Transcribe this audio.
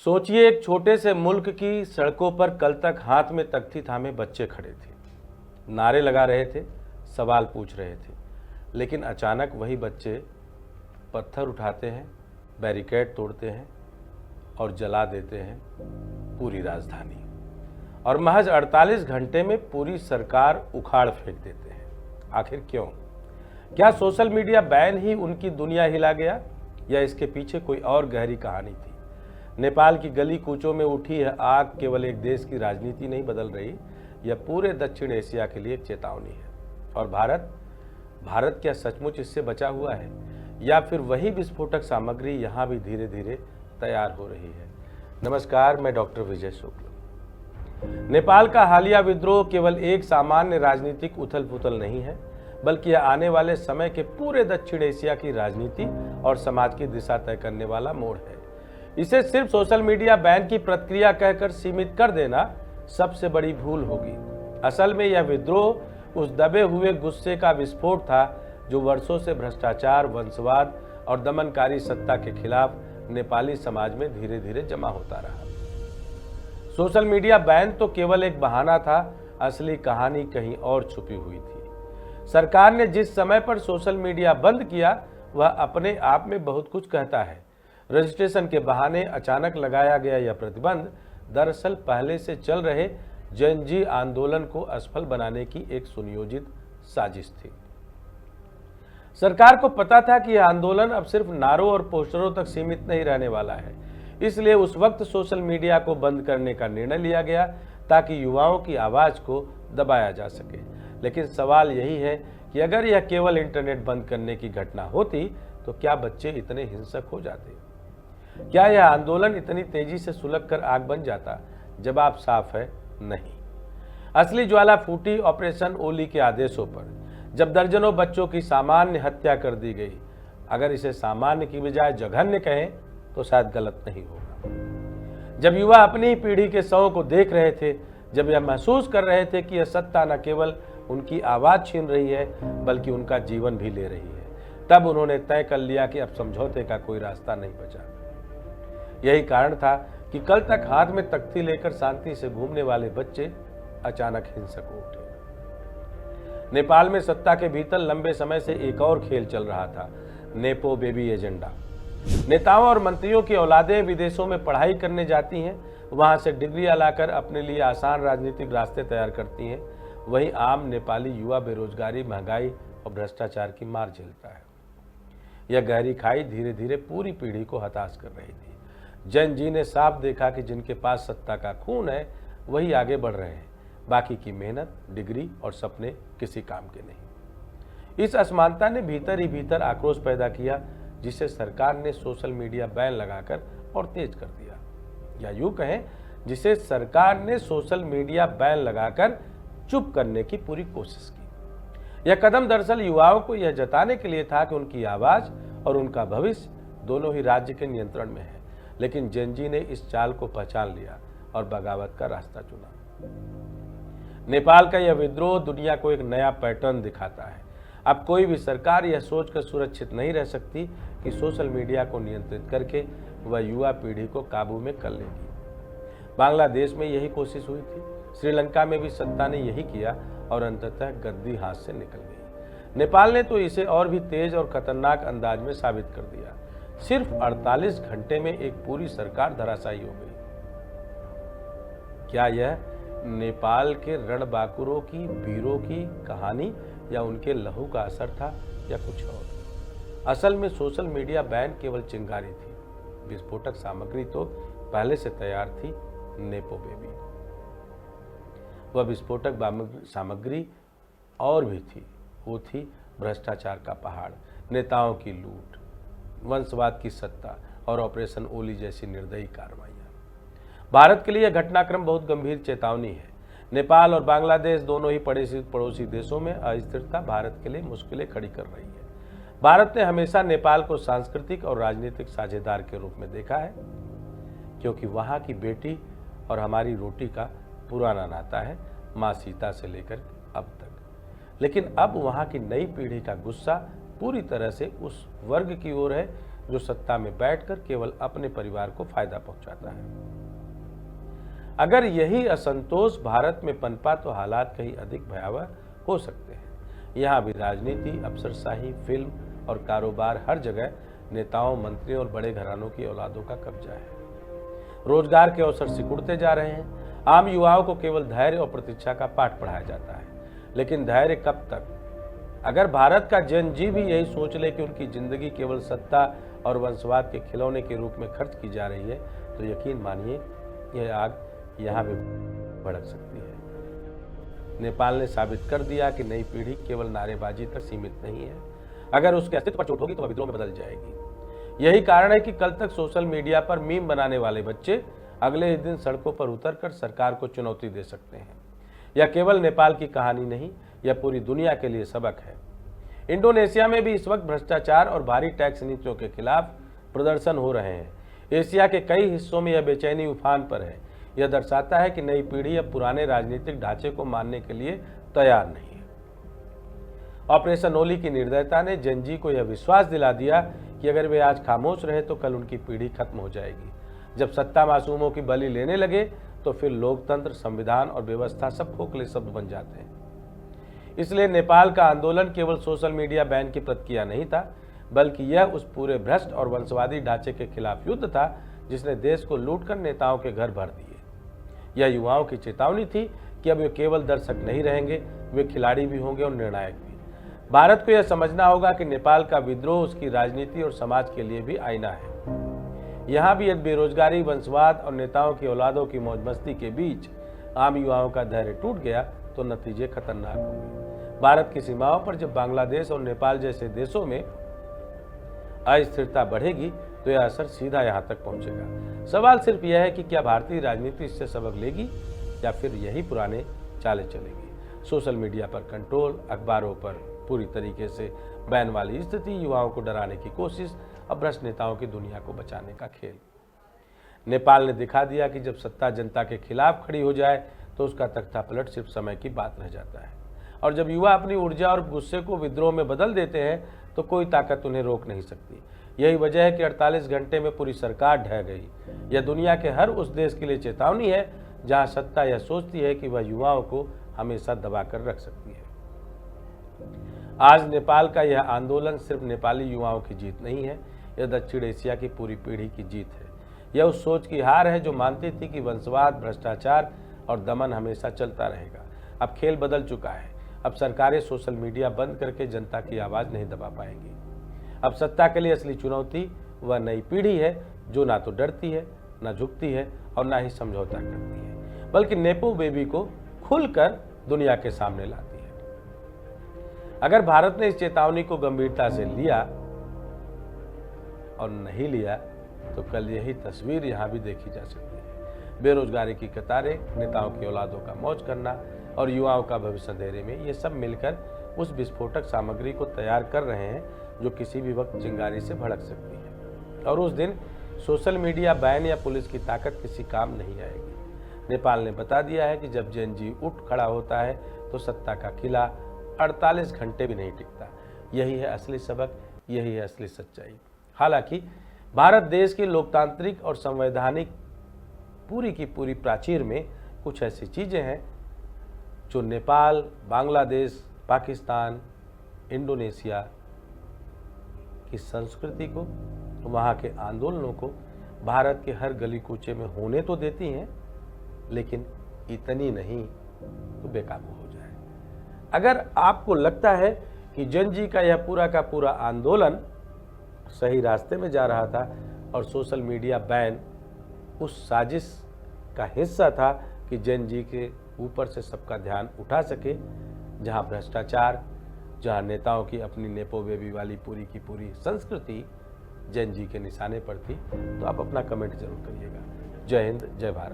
सोचिए, एक छोटे से मुल्क की सड़कों पर कल तक हाथ में तख्ती थामे बच्चे खड़े थे, नारे लगा रहे थे, सवाल पूछ रहे थे। लेकिन अचानक वही बच्चे पत्थर उठाते हैं, बैरिकेड तोड़ते हैं और जला देते हैं पूरी राजधानी, और महज 48 घंटे में पूरी सरकार उखाड़ फेंक देते हैं। आखिर क्यों? क्या सोशल मीडिया बैन ही उनकी दुनिया हिला गया, या इसके पीछे कोई और गहरी कहानी थी? नेपाल की गली कूचों में उठी यह आग केवल एक देश की राजनीति नहीं बदल रही, यह पूरे दक्षिण एशिया के लिए एक चेतावनी है। और भारत क्या सचमुच इससे बचा हुआ है, या फिर वही विस्फोटक सामग्री यहाँ भी धीरे धीरे तैयार हो रही है? नमस्कार, मैं डॉक्टर विजय शुक्ल। नेपाल का हालिया विद्रोह केवल एक सामान्य राजनीतिक उथल पुथल नहीं है, बल्कि यह आने वाले समय के पूरे दक्षिण एशिया की राजनीति और समाज की दिशा तय करने वाला मोड़ है। इसे सिर्फ सोशल मीडिया बैन की प्रक्रिया कहकर सीमित कर देना सबसे बड़ी भूल होगी। असल में यह विद्रोह उस दबे हुए गुस्से का विस्फोट था जो वर्षों से भ्रष्टाचार, वंशवाद और दमनकारी सत्ता के खिलाफ नेपाली समाज में धीरे धीरे जमा होता रहा। सोशल मीडिया बैन तो केवल एक बहाना था, असली कहानी कहीं और छुपी हुई थी। सरकार ने जिस समय पर सोशल मीडिया बंद किया, वह अपने आप में बहुत कुछ कहता है। रजिस्ट्रेशन के बहाने अचानक लगाया गया यह प्रतिबंध दरअसल पहले से चल रहे जेन जी आंदोलन को असफल बनाने की एक सुनियोजित साजिश थी। सरकार को पता था कि यह आंदोलन अब सिर्फ नारों और पोस्टरों तक सीमित नहीं रहने वाला है, इसलिए उस वक्त सोशल मीडिया को बंद करने का निर्णय लिया गया ताकि युवाओं की आवाज को दबाया जा सके। लेकिन सवाल यही है कि अगर यह केवल इंटरनेट बंद करने की घटना होती तो क्या बच्चे इतने हिंसक हो जाते? क्या यह आंदोलन इतनी तेजी से सुलग कर आग बन जाता? जवाब साफ है, नहीं। असली ज्वाला फूटी ऑपरेशन ओली के आदेशों पर, जब दर्जनों बच्चों की सामान्य हत्या कर दी गई। अगर इसे सामान्य की बजाय जघन्य कहें तो शायद गलत नहीं होगा। जब युवा अपनी ही पीढ़ी के शवों को देख रहे थे, जब यह महसूस कर रहे थे कि यह सत्ता न केवल उनकी आवाज छीन रही है बल्कि उनका जीवन भी ले रही है, तब उन्होंने तय कर लिया कि अब समझौते का कोई रास्ता नहीं बचा। यही कारण था कि कल तक हाथ में तख्ती लेकर शांति से घूमने वाले बच्चे अचानक हिंसक हो उठे। नेपाल में सत्ता के भीतर लंबे समय से एक और खेल चल रहा था, नेपो बेबी एजेंडा। नेताओं और मंत्रियों की औलादें विदेशों में पढ़ाई करने जाती हैं, वहां से डिग्रियां लाकर अपने लिए आसान राजनीतिक रास्ते तैयार करती हैं। वहीं आम नेपाली युवा बेरोजगारी, महंगाई और भ्रष्टाचार की मार झेलता है। यह गहरी खाई धीरे धीरे पूरी पीढ़ी को हताश कर रही थी। जैन जी ने साफ देखा कि जिनके पास सत्ता का खून है वही आगे बढ़ रहे हैं, बाकी की मेहनत, डिग्री और सपने किसी काम के नहीं। इस असमानता ने भीतर ही भीतर आक्रोश पैदा किया, जिसे सरकार ने सोशल मीडिया बैन लगाकर और तेज कर दिया। या यूं कहें, जिसे सरकार ने सोशल मीडिया बैन लगाकर चुप करने की पूरी कोशिश की। यह कदम दरअसल युवाओं को यह जताने के लिए था कि उनकी आवाज और उनका भविष्य दोनों ही राज्य के नियंत्रण में है। लेकिन जेन जी ने इस चाल को पहचान लिया और बगावत का रास्ता चुना। नेपाल का यह विद्रोह दुनिया को एक नया पैटर्न दिखाता है। अब कोई भी सरकार यह सोचकर सुरक्षित नहीं रह सकती कि सोशल मीडिया को नियंत्रित करके वह युवा पीढ़ी को काबू में कर लेगी। बांग्लादेश में यही कोशिश हुई थी, श्रीलंका में भी सत्ता ने यही किया और अंततः गद्दी हाथ से निकल गई। नेपाल ने तो इसे और भी तेज और खतरनाक अंदाज में साबित कर दिया। सिर्फ 48 घंटे में एक पूरी सरकार धराशायी हो गई। क्या यह नेपाल के रणबांकुरों की, वीरों की कहानी या उनके लहू का असर था, या कुछ और? असल में सोशल मीडिया बैन केवल चिंगारी थी, विस्फोटक सामग्री तो पहले से तैयार थी, नेपो बेबी। वह विस्फोटक सामग्री और भी थी, वो थी भ्रष्टाचार का पहाड़, नेताओं की लूट, वंशवाद की सत्ता और ऑपरेशन ओली जैसी निर्दयी कार्रवाइयां। भारत के लिए यह घटनाक्रम बहुत गंभीर चेतावनी है। नेपाल और बांग्लादेश दोनों ही पड़ोसी देशों में अस्थिरता भारत के लिए मुश्किलें खड़ी कर रही है। भारत ने हमेशा नेपाल को सांस्कृतिक और राजनीतिक साझेदार के रूप में देखा है, क्योंकि वहां की बेटी और हमारी रोटी का पुराना नाता है, माँ सीता से लेकर अब तक। लेकिन अब वहां की नई पीढ़ी का गुस्सा पूरी तरह से उस वर्ग की ओर है जो सत्ता में बैठकर केवल अपने परिवार को फायदा पहुंचाता है। अगर यही असंतोष भारत में पनपा तो हालात कहीं अधिक भयावह हो सकते हैं। यहाँ भी राजनीति, अफसरशाही, फिल्म और कारोबार, हर जगह नेताओं, मंत्रियों और बड़े घरानों की औलादों का कब्जा है। रोजगार के अवसर सिकुड़ते जा रहे हैं। आम युवाओं को केवल धैर्य और प्रतीक्षा का पाठ पढ़ाया जाता है, लेकिन धैर्य कब तक? अगर भारत का जन जी भी यही सोच ले कि उनकी जिंदगी केवल सत्ता और वंशवाद के खिलौने के रूप में खर्च की जा रही है, तो यकीन मानिए यह आग यहाँ भी भड़क सकती है। नेपाल ने साबित कर दिया कि नई पीढ़ी केवल नारेबाजी तक सीमित नहीं है। अगर उसके अस्तित्व पर चोट होगी तो वह विद्रोह में बदल जाएगी। यही कारण है कि कल तक सोशल मीडिया पर मीम बनाने वाले बच्चे अगले ही दिन सड़कों पर उतरकर सरकार को चुनौती दे सकते हैं। यह केवल नेपाल की कहानी नहीं, यह पूरी दुनिया के लिए सबक है। इंडोनेशिया में भी इस वक्त भ्रष्टाचार और भारी टैक्स नीतियों के खिलाफ प्रदर्शन हो रहे हैं। एशिया के कई हिस्सों में यह बेचैनी उफान पर है। यह दर्शाता है कि नई पीढ़ी अब पुराने राजनीतिक ढांचे को मानने के लिए तैयार नहीं है। ऑपरेशन ओली की निर्दयता ने जेन जी को यह विश्वास दिला दिया कि अगर वे आज खामोश रहे तो कल उनकी पीढ़ी खत्म हो जाएगी। जब सत्ता मासूमों की बलि लेने लगे तो फिर लोकतंत्र, संविधान और व्यवस्था सब खोखले शब्द बन जाते हैं। इसलिए नेपाल का आंदोलन केवल सोशल मीडिया बैन की प्रतिक्रिया नहीं था, बल्कि यह उस पूरे भ्रष्ट और वंशवादी ढांचे के खिलाफ युद्ध था जिसने देश को लूटकर नेताओं के घर भर दिए। यह युवाओं की चेतावनी थी कि अब वे केवल दर्शक नहीं रहेंगे, वे खिलाड़ी भी होंगे और निर्णायक भी। भारत को यह समझना होगा कि नेपाल का विद्रोह उसकी राजनीति और समाज के लिए भी आईना है। यहाँ भी यदि बेरोजगारी, वंशवाद और नेताओं की औलादों की मौजमस्ती के बीच आम युवाओं का धैर्य टूट गया तो नतीजे खतरनाक होंगे। भारत की सीमाओं पर जब बांग्लादेश और नेपाल जैसे देशों में अस्थिरता बढ़ेगी तो यह असर सीधा यहाँ तक पहुँचेगा। सवाल सिर्फ यह है कि क्या भारतीय राजनीति इससे सबक लेगी या फिर यही पुराने चालें चलेगी। सोशल मीडिया पर कंट्रोल, अखबारों पर पूरी तरीके से बैन वाली स्थिति, युवाओं को डराने की कोशिश और भ्रष्ट नेताओं की दुनिया को बचाने का खेल। नेपाल ने दिखा दिया कि जब सत्ता जनता के खिलाफ खड़ी हो जाए तो उसका तख्तापलट सिर्फ समय की बात रह जाता है। और जब युवा अपनी ऊर्जा और गुस्से को विद्रोह में बदल देते हैं तो कोई ताकत उन्हें रोक नहीं सकती। यही वजह है कि 48 घंटे में पूरी सरकार ढह गई। यह दुनिया के हर उस देश के लिए चेतावनी है जहां सत्ता यह सोचती है कि वह युवाओं को हमेशा दबाकर रख सकती है। आज नेपाल का यह आंदोलन सिर्फ नेपाली युवाओं की जीत नहीं है, यह दक्षिण एशिया की पूरी पीढ़ी की जीत है। यह उस सोच की हार है जो मानती थी कि वंशवाद, भ्रष्टाचार और दमन हमेशा चलता रहेगा। अब खेल बदल चुका है। अब सरकारें सोशल मीडिया बंद करके जनता की आवाज़ नहीं दबा पाएंगी। अब सत्ता के लिए असली चुनौती वह नई पीढ़ी है जो ना तो डरती है, ना झुकती है और ना ही समझौता करती है, बल्कि नेपो बेबी को खुलकर दुनिया के सामने लाती है। अगर भारत ने इस चेतावनी को गंभीरता से लिया और नहीं लिया तो कल यही तस्वीर यहाँ भी देखी जा सकती है। बेरोजगारी की कतारें, नेताओं की औलादों का मौज करना और युवाओं का भविष्य अंधेरे में, ये सब मिलकर उस विस्फोटक सामग्री को तैयार कर रहे हैं जो किसी भी वक्त चिंगारी से भड़क सकती है। और उस दिन सोशल मीडिया बैन या पुलिस की ताकत किसी काम नहीं आएगी। नेपाल ने बता दिया है कि जब जेन जी उठ खड़ा होता है तो सत्ता का किला 48 घंटे भी नहीं टिकता। यही है असली सबक, यही है असली सच्चाई। हालांकि भारत देश की लोकतांत्रिक और संवैधानिक पूरी की पूरी प्राचीर में कुछ ऐसी चीज़ें हैं जो नेपाल, बांग्लादेश, पाकिस्तान, इंडोनेशिया की संस्कृति को, वहाँ के आंदोलनों को भारत के हर गली कूचे में होने तो देती हैं, लेकिन इतनी नहीं तो बेकाबू हो जाए। अगर आपको लगता है कि जेन जी का यह पूरा का पूरा आंदोलन सही रास्ते में जा रहा था और सोशल मीडिया बैन उस साजिश का हिस्सा था कि जेन जी के ऊपर से सबका ध्यान उठा सके, जहां भ्रष्टाचार, जहां नेताओं की अपनी नेपो बेबी वाली पूरी की पूरी संस्कृति जेन जी के निशाने पर थी, तो आप अपना कमेंट जरूर करिएगा। जय हिंद, जय भारत।